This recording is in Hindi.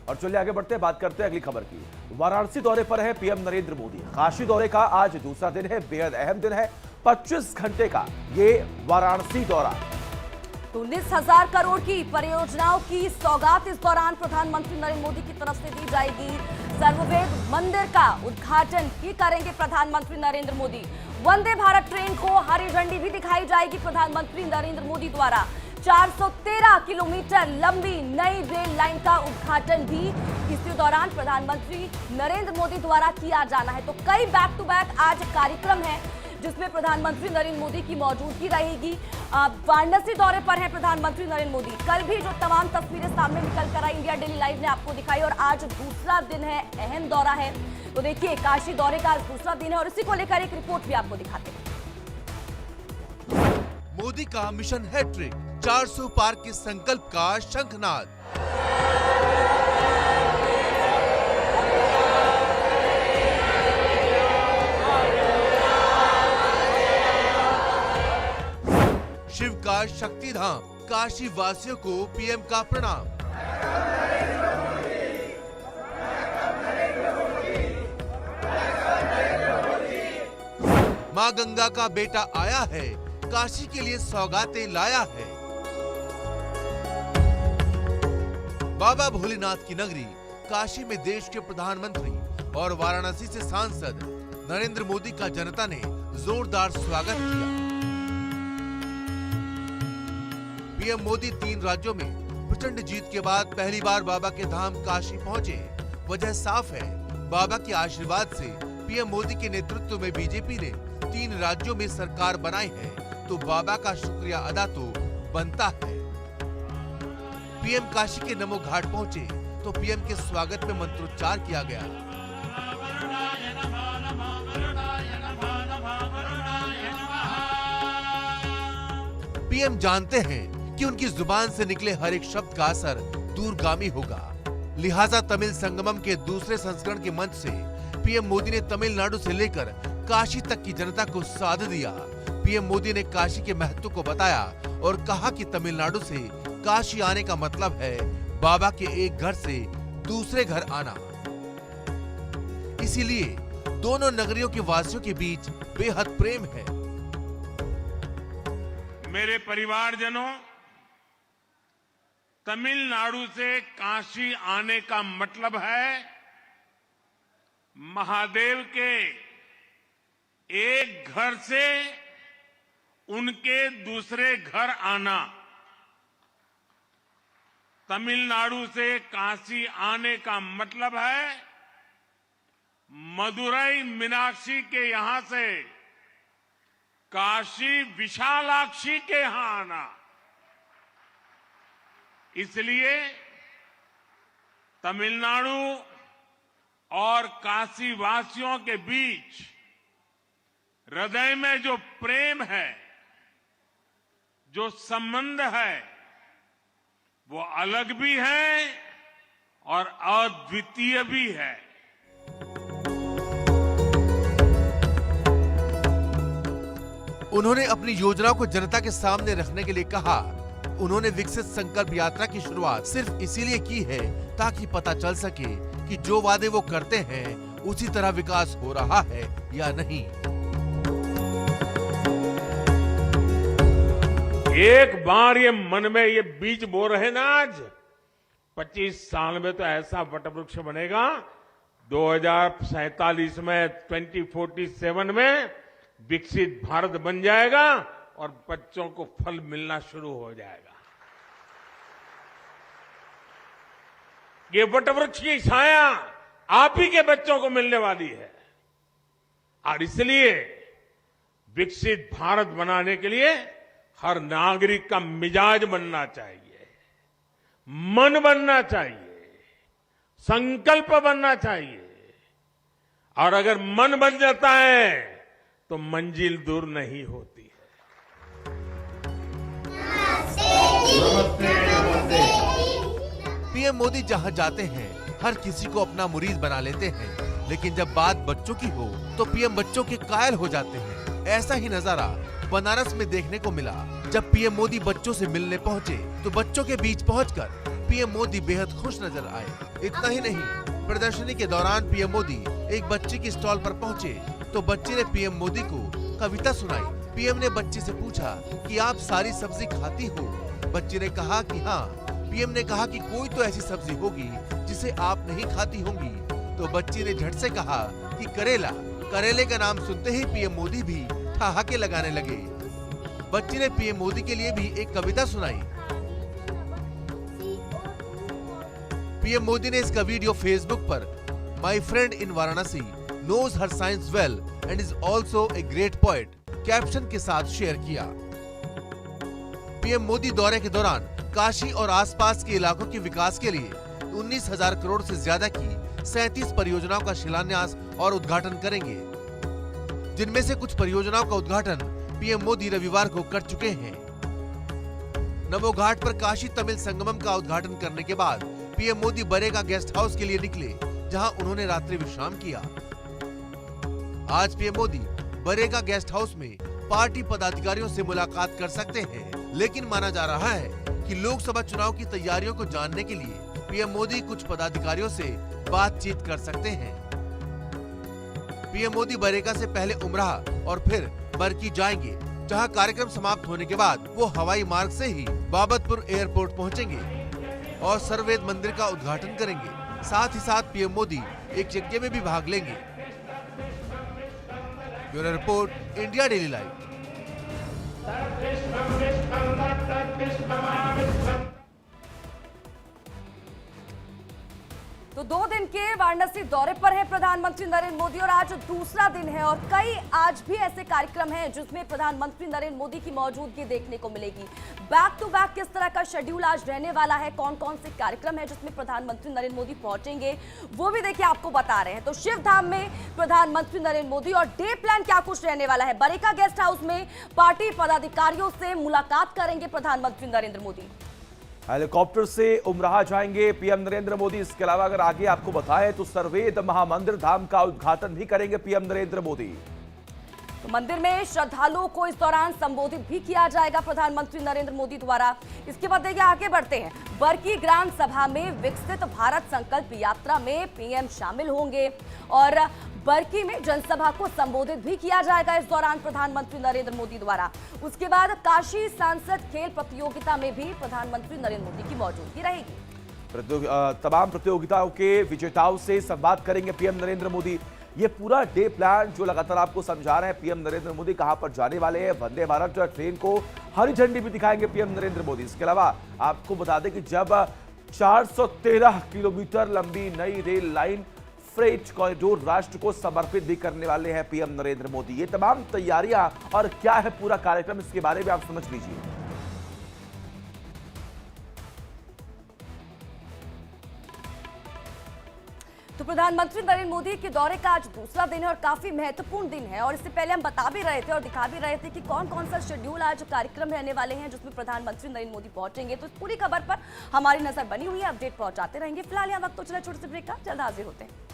और चलिए आगे बढ़ते हैं, बात करते हैं अगली खबर की। वाराणसी दौरे पर है पीएम नरेंद्र मोदी। काशी दौरे का आज दूसरा दिन है, बेहद अहम दिन है। 25 घंटे का ये वाराणसी दौरा। 19,000 करोड़ की परियोजनाओं की सौगात इस दौरान प्रधानमंत्री नरेंद्र मोदी की तरफ से दी जाएगी। सर्ववेद मंदिर का उद्घाटन भी करेंगे प्रधानमंत्री नरेंद्र मोदी। वंदे भारत ट्रेन को हरी झंडी भी दिखाई जाएगी प्रधानमंत्री नरेंद्र मोदी द्वारा। 413 किलोमीटर लंबी नई रेल लाइन का उद्घाटन भी इसी दौरान प्रधानमंत्री नरेंद्र मोदी द्वारा किया जाना है। तो कई बैक टू बैक आज कार्यक्रम है जिसमें प्रधानमंत्री नरेंद्र मोदी की मौजूदगी रहेगी। वाराणसी दौरे पर है प्रधानमंत्री नरेंद्र मोदी। कल भी जो तमाम तस्वीरें सामने निकल कर आई इंडिया डेली लाइव ने आपको दिखाई, और आज दूसरा दिन है, अहम दौरा है। तो देखिए, काशी दौरे का आज दूसरा दिन है और इसी को लेकर एक रिपोर्ट भी आपको दिखाते हैं। मोदी का मिशन हैट्रिक, 400 पार के संकल्प का शंखनाद। शिव का शक्ति धाम, काशी वासियों को पीएम का प्रणाम। मां गंगा का बेटा आया है, काशी के लिए सौगातें लाया है। बाबा भोलेनाथ की नगरी काशी में देश के प्रधानमंत्री और वाराणसी से सांसद नरेंद्र मोदी का जनता ने जोरदार स्वागत किया। पीएम मोदी 3 राज्यों में प्रचंड जीत के बाद पहली बार बाबा के धाम काशी पहुंचे। वजह साफ है, बाबा के आशीर्वाद से पीएम मोदी के नेतृत्व में बीजेपी ने 3 राज्यों में सरकार बनाई है, तो बाबा का शुक्रिया अदा तो बनता है। पीएम काशी के नमो घाट पहुंचे तो पीएम के स्वागत में मंत्रोच्चार किया गया। पीएम जानते हैं कि उनकी जुबान से निकले हर एक शब्द का असर दूरगामी होगा। लिहाजा तमिल संगमम के दूसरे संस्करण के मंच से पीएम मोदी ने तमिलनाडु से लेकर काशी तक की जनता को साध दिया। पीएम मोदी ने काशी के महत्व को बताया और कहा कि तमिलनाडु से काशी आने का मतलब है बाबा के एक घर से दूसरे घर आना। इसीलिए दोनों नगरियों के वासियों के बीच बेहद प्रेम है। मेरे परिवारजनों, तमिलनाडु से काशी आने का मतलब है महादेव के एक घर से उनके दूसरे घर आना। तमिलनाडु से काशी आने का मतलब है मदुरई मीनाक्षी के यहां से काशी विशालाक्षी के यहां आना। इसलिए तमिलनाडु और काशी वासियों के बीच हृदय में जो प्रेम है, जो संबंध है, वो अलग भी है और अद्वितीय भी है। उन्होंने अपनी योजनाओं को जनता के सामने रखने के लिए कहा। उन्होंने विकसित संकल्प यात्रा की शुरुआत सिर्फ इसीलिए की है ताकि पता चल सके कि जो वादे वो करते हैं उसी तरह विकास हो रहा है या नहीं। एक बार ये मन में ये बीज बो रहे ना, आज 25 साल में तो ऐसा वटवृक्ष बनेगा, 2047 में 2047 में विकसित भारत बन जाएगा और बच्चों को फल मिलना शुरू हो जाएगा। ये वटवृक्ष की छाया आप ही के बच्चों को मिलने वाली है। और इसलिए विकसित भारत बनाने के लिए हर नागरिक का मिजाज बनना चाहिए, मन बनना चाहिए, संकल्प बनना चाहिए। और अगर मन बन जाता है तो मंजिल दूर नहीं होती है। पीएम मोदी जहां जाते हैं हर किसी को अपना मुरीद बना लेते हैं, लेकिन जब बात बच्चों की हो तो पीएम बच्चों के कायल हो जाते हैं। ऐसा ही नजारा बनारस में देखने को मिला। जब पीएम मोदी बच्चों से मिलने पहुंचे तो बच्चों के बीच पहुंचकर पीएम मोदी बेहद खुश नजर आए। इतना ही नहीं, प्रदर्शनी के दौरान पीएम मोदी एक बच्ची की स्टॉल पर पहुंचे तो बच्ची ने पीएम मोदी को कविता सुनाई। पीएम ने बच्ची से पूछा कि आप सारी सब्जी खाती हो? बच्ची ने कहा कि हाँ। पीएम ने कहा कि कोई तो ऐसी सब्जी होगी जिसे आप नहीं खाती होंगी। तो बच्ची ने झट से कहा कि करेला। करेले का नाम सुनते ही पीएम मोदी भी ठहाके लगाने लगे। बच्ची ने पीएम मोदी के लिए भी एक कविता सुनाई। पीएम मोदी ने इसका वीडियो फेसबुक पर my friend in Varanasi knows her science well and is also a great poet caption के साथ शेयर किया। पीएम मोदी दौरे के दौरान काशी और आसपास के इलाकों के विकास के लिए 19,000 करोड़ से ज्यादा की 37 परियोजनाओं का शिलान्यास और उद्घाटन करेंगे, जिनमें से कुछ परियोजनाओं का उद्घाटन पीएम मोदी रविवार को कर चुके हैं। नमो घाट पर काशी तमिल संगमम का उद्घाटन करने के बाद पीएम मोदी बरेगा गेस्ट हाउस के लिए निकले, जहां उन्होंने रात्रि विश्राम किया। आज पीएम मोदी बरेगा गेस्ट हाउस में पार्टी पदाधिकारियों से मुलाकात कर सकते हैं, लेकिन माना जा रहा है कि लोकसभा चुनाव की तैयारियों को जानने के लिए पीएम मोदी कुछ पदाधिकारियों से बातचीत कर सकते हैं। पीएम मोदी बरेगा से पहले उमराह और फिर बरकी जाएंगे, जहां कार्यक्रम समाप्त होने के बाद वो हवाई मार्ग से ही बाबतपुर एयरपोर्ट पहुंचेंगे और सर्ववेद मंदिर का उद्घाटन करेंगे। साथ ही साथ पीएम मोदी एक यज्ञ में भी भाग लेंगे। Bureau report, India daily live. तो 2 दिन के वाराणसी दौरे पर है प्रधानमंत्री नरेंद्र मोदी और आज दूसरा दिन है और कई आज भी ऐसे कार्यक्रम हैं जिसमें प्रधानमंत्री नरेंद्र मोदी की मौजूदगी देखने को मिलेगी। बैक टू बैक किस तरह का शेड्यूल आज रहने वाला है, कौन कौन से कार्यक्रम है जिसमें प्रधानमंत्री नरेंद्र मोदी पहुंचेंगे, वो भी देखिए आपको बता रहे हैं। तो शिवधाम में प्रधानमंत्री नरेंद्र मोदी और डे प्लान क्या कुछ रहने वाला है। बरेका गेस्ट हाउस में पार्टी पदाधिकारियों से मुलाकात करेंगे प्रधानमंत्री नरेंद्र मोदी। हेलीकॉप्टर से उमराह जाएंगे पीएम नरेंद्र मोदी। इसके अलावा अगर आगे आपको बताएं तो सर्ववेद महामंदिर धाम का उद्घाटन भी करेंगे पीएम नरेंद्र मोदी। तो मंदिर में श्रद्धालुओं को इस दौरान संबोधित भी किया जाएगा प्रधानमंत्री नरेंद्र मोदी द्वारा। इसके बाद देखिए आगे बढ़ते हैं। बरकी ग्राम सभा में विकसित भारत संकल्प यात्रा में पीएम शामिल होंगे और बरकी में जनसभा को संबोधित भी किया जाएगा इस दौरान प्रधानमंत्री नरेंद्र मोदी द्वारा। उसके बाद काशी सांसद खेल प्रतियोगिता में भी प्रधानमंत्री नरेंद्र मोदी की मौजूदगी रहेगी। तमाम प्रतियोगिताओं के विजेताओं से संवाद करेंगे पीएम नरेंद्र मोदी। ये पूरा डे प्लान जो लगातार आपको समझा रहे हैं पीएम नरेंद्र मोदी कहां पर जाने वाले हैं। वंदे भारत ट्रेन को हरी झंडी भी दिखाएंगे पीएम नरेंद्र मोदी। इसके अलावा आपको बता दें कि जब 413 किलोमीटर लंबी नई रेल लाइन फ्रेट कॉरिडोर राष्ट्र को समर्पित भी करने वाले हैं पीएम नरेंद्र मोदी। ये तमाम तैयारियां और क्या है पूरा कार्यक्रम, इसके बारे में आप समझ लीजिए। तो प्रधानमंत्री नरेंद्र मोदी के दौरे का आज दूसरा दिन है और काफी महत्वपूर्ण दिन है और इससे पहले हम बता भी रहे थे और दिखा भी रहे थे कि कौन कौन सा शेड्यूल आज कार्यक्रम रहने वाले हैं जिसमें प्रधानमंत्री नरेंद्र मोदी पहुंचेंगे। तो इस पूरी खबर पर हमारी नजर बनी हुई है, अपडेट पहुंचाते रहेंगे। फिलहाल यहाँ वक्त तो चला छोटे से ब्रेक का, जल्द हाजिर होते हैं।